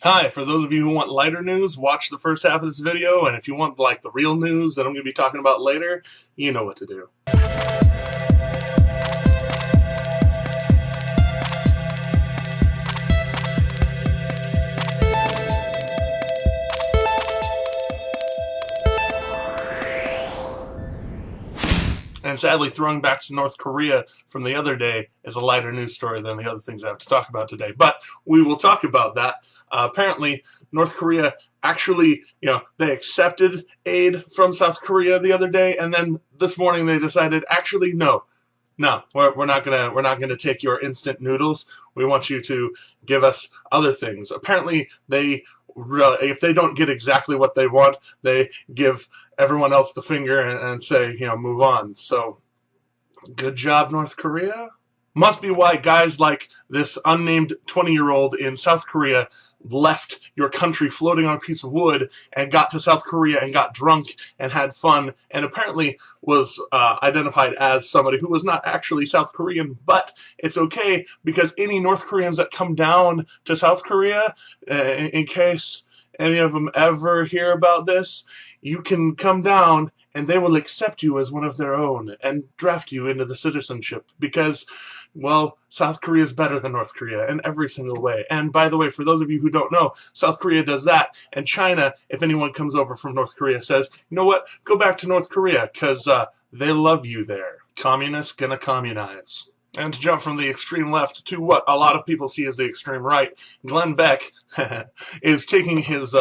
Hi, for those of you who want lighter news, watch the first half of this video, and if you want like the real news that I'm going to be talking about later, you know what to do. And sadly, throwing back to North Korea from the other day is a lighter news story than the other things I have to talk about today. But we will talk about that. Apparently, North Korea actually, they accepted aid from South Korea the other day, and then this morning they decided, actually, no, we're not gonna take your instant noodles. We want you to give us other things. Apparently, if they don't get exactly what they want, they give everyone else the finger and say, move on. So, good job, North Korea. Must be why guys like this unnamed 20-year-old in South Korea left your country floating on a piece of wood and got to South Korea and got drunk and had fun and apparently was identified as somebody who was not actually South Korean, but it's okay because any North Koreans that come down to South Korea, in case any of them ever hear about this, you can come down and they will accept you as one of their own and draft you into the citizenship because, well, South Korea is better than North Korea in every single way. And by the way, for those of you who don't know, South Korea does that, and China, if anyone comes over from North Korea, says, you know what, go back to North Korea because they love you there. Communists gonna communize. And to jump from the extreme left to what a lot of people see as the extreme right, Glenn Beck is taking his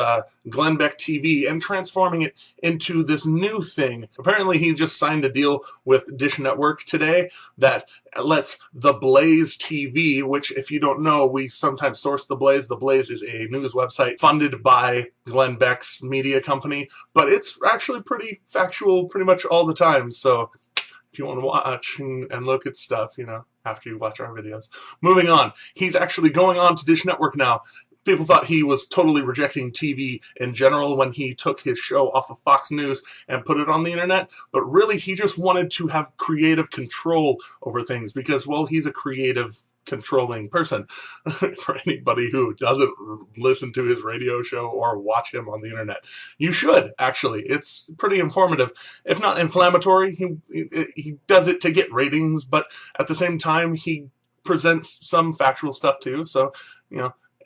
Glenn Beck TV and transforming it into this new thing. Apparently he just signed a deal with Dish Network today that lets The Blaze TV, which if you don't know, we sometimes source The Blaze. The Blaze is a news website funded by Glenn Beck's media company, but it's actually pretty factual pretty much all the time, so if you want to watch and look at stuff, after you watch our videos. Moving on, he's actually going on to Dish Network now. People thought he was totally rejecting TV in general when he took his show off of Fox News and put it on the internet, but really he just wanted to have creative control over things because, well, he's a creative controlling person. For anybody who doesn't listen to his radio show or watch him on the internet, you should, actually. It's pretty informative, if not inflammatory. He does it to get ratings, but at the same time he presents some factual stuff too, so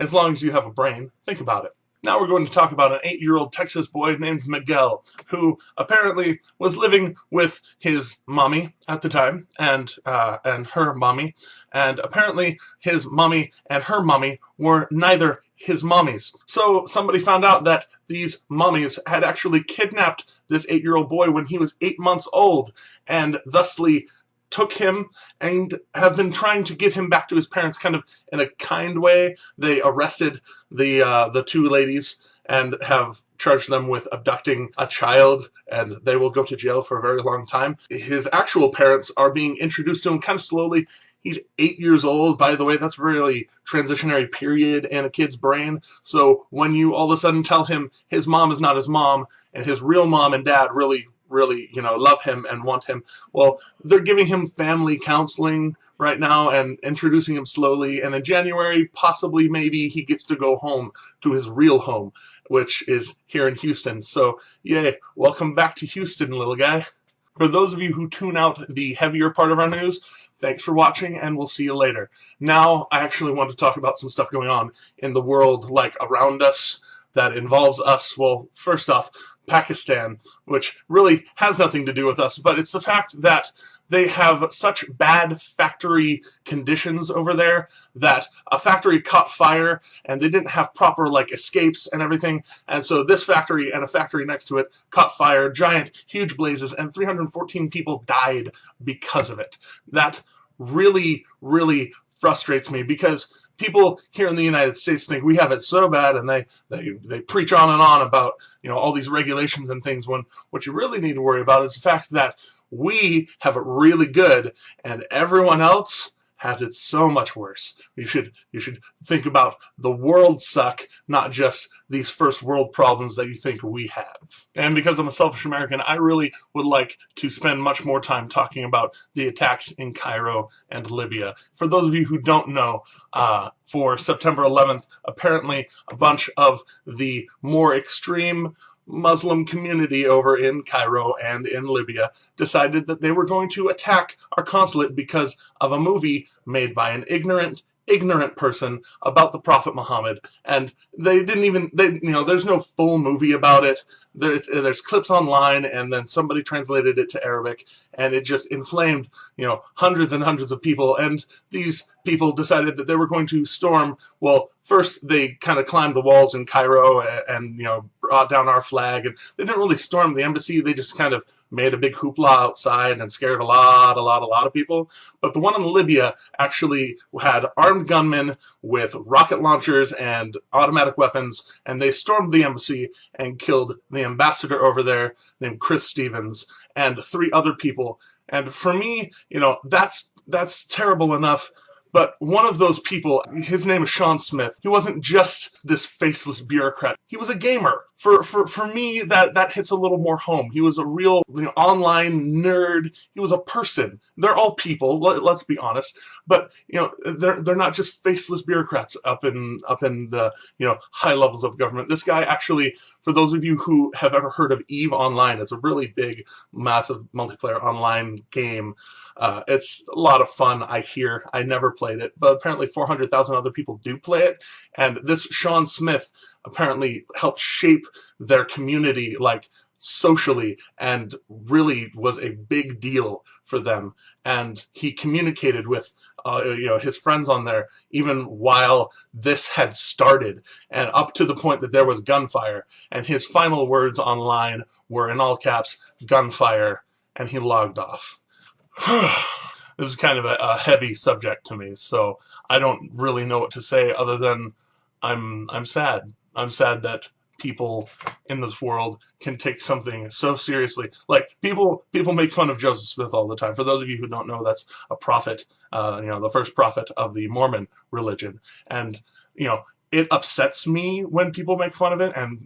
as long as you have a brain, think about it. Now we're going to talk about an 8-year-old Texas boy named Miguel, who apparently was living with his mommy at the time, and her mommy, and apparently his mommy and her mommy were neither his mommies. So somebody found out that these mommies had actually kidnapped this 8-year-old boy when he was 8 months old, and thusly took him and have been trying to get him back to his parents kind of in a kind way. They arrested the two ladies and have charged them with abducting a child, and they will go to jail for a very long time. His actual parents are being introduced to him kind of slowly. He's 8 years old, by the way. That's really transitionary period in a kid's brain. So when you all of a sudden tell him his mom is not his mom and his real mom and dad really love him and want him, well, they're giving him family counseling right now and introducing him slowly, and in January, possibly, maybe, he gets to go home to his real home, which is here in Houston. So, yay, welcome back to Houston, little guy. For those of you who tune out the heavier part of our news, thanks for watching, and we'll see you later. Now, I actually want to talk about some stuff going on in the world, like around us, that involves us. Well, first off, Pakistan, which really has nothing to do with us, but it's the fact that they have such bad factory conditions over there that a factory caught fire and they didn't have proper escapes and everything, and so this factory and a factory next to it caught fire, giant, huge blazes, and 314 people died because of it. That really, really frustrates me because people here in the United States think we have it so bad, and they preach on and on about all these regulations and things, when what you really need to worry about is the fact that we have it really good and everyone else has it so much worse. You should think about the world suck, not just these first world problems that you think we have. And because I'm a selfish American, I really would like to spend much more time talking about the attacks in Cairo and Libya. For those of you who don't know, for September 11th, apparently a bunch of the more extreme Muslim community over in Cairo and in Libya decided that they were going to attack our consulate because of a movie made by an ignorant person about the Prophet Muhammad. And they didn't even, there's no full movie about it. There's clips online, and then somebody translated it to Arabic, and it just inflamed, hundreds and hundreds of people. And these people decided that they were going to storm. Well, first they kind of climbed the walls in Cairo and brought down our flag. And they didn't really storm the embassy. They just kind of made a big hoopla outside and scared a lot of people. But the one in Libya actually had armed gunmen with rocket launchers and automatic weapons, and they stormed the embassy and killed the ambassador over there named Chris Stevens and 3 other people. And for me, that's terrible enough. But one of those people, his name is Sean Smith. He wasn't just this faceless bureaucrat. He was a gamer. For me, that hits a little more home. He was a real online nerd. He was a person. They're all people. Let's be honest. But they're not just faceless bureaucrats up in the high levels of government. This guy actually, for those of you who have ever heard of EVE Online, it's a really big, massive multiplayer online game. It's a lot of fun, I hear. I never played it, but apparently 400,000 other people do play it. And this Sean Smith apparently helped shape their community, socially, and really was a big deal for them. And he communicated with his friends on there even while this had started, and up to the point that there was gunfire. And his final words online were, in all caps, "gunfire," and he logged off. This is kind of a heavy subject to me, so I don't really know what to say other than I'm sad. I'm sad that people in this world can take something so seriously. People make fun of Joseph Smith all the time. For those of you who don't know, that's a prophet, the first prophet of the Mormon religion. And, it upsets me when people make fun of it and,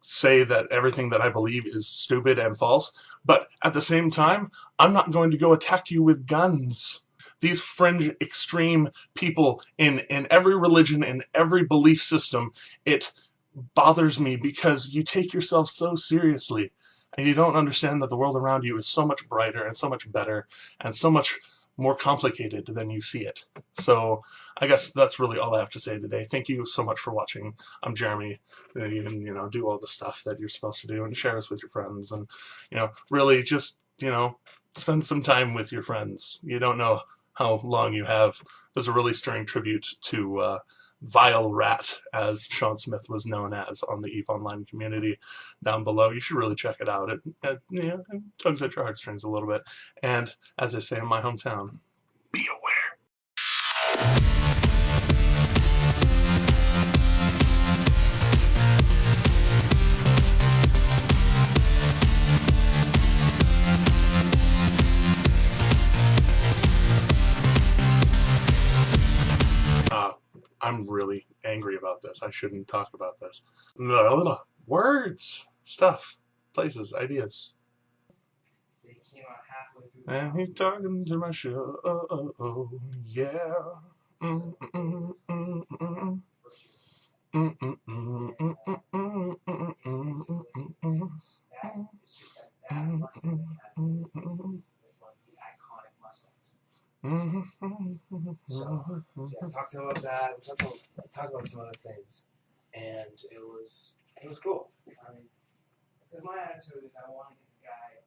say that everything that I believe is stupid and false. But at the same time, I'm not going to go attack you with guns. These fringe, extreme people in every religion, in every belief system, it bothers me because you take yourself so seriously and you don't understand that the world around you is so much brighter and so much better and so much more complicated than you see it. So I guess that's really all I have to say today. Thank you so much for watching. I'm Jeremy. You can, do all the stuff that you're supposed to do and share this with your friends, and, really just, spend some time with your friends. You don't know how long you have. There's a really stirring tribute to Vile Rat, as Sean Smith was known as on the EVE Online community down below. You should really check it out. It tugs at your heartstrings a little bit. And as they say in my hometown, be aware. I'm really angry about this. I shouldn't talk about this. Words, stuff, places, ideas. They came out halfway through. And he's talking to my show. Yeah. It's just that Mustang has one of the iconic Mustangs. So yeah, talked to him about that. We talked about some other things, and it was cool. I mean, because my attitude is I want to get the guy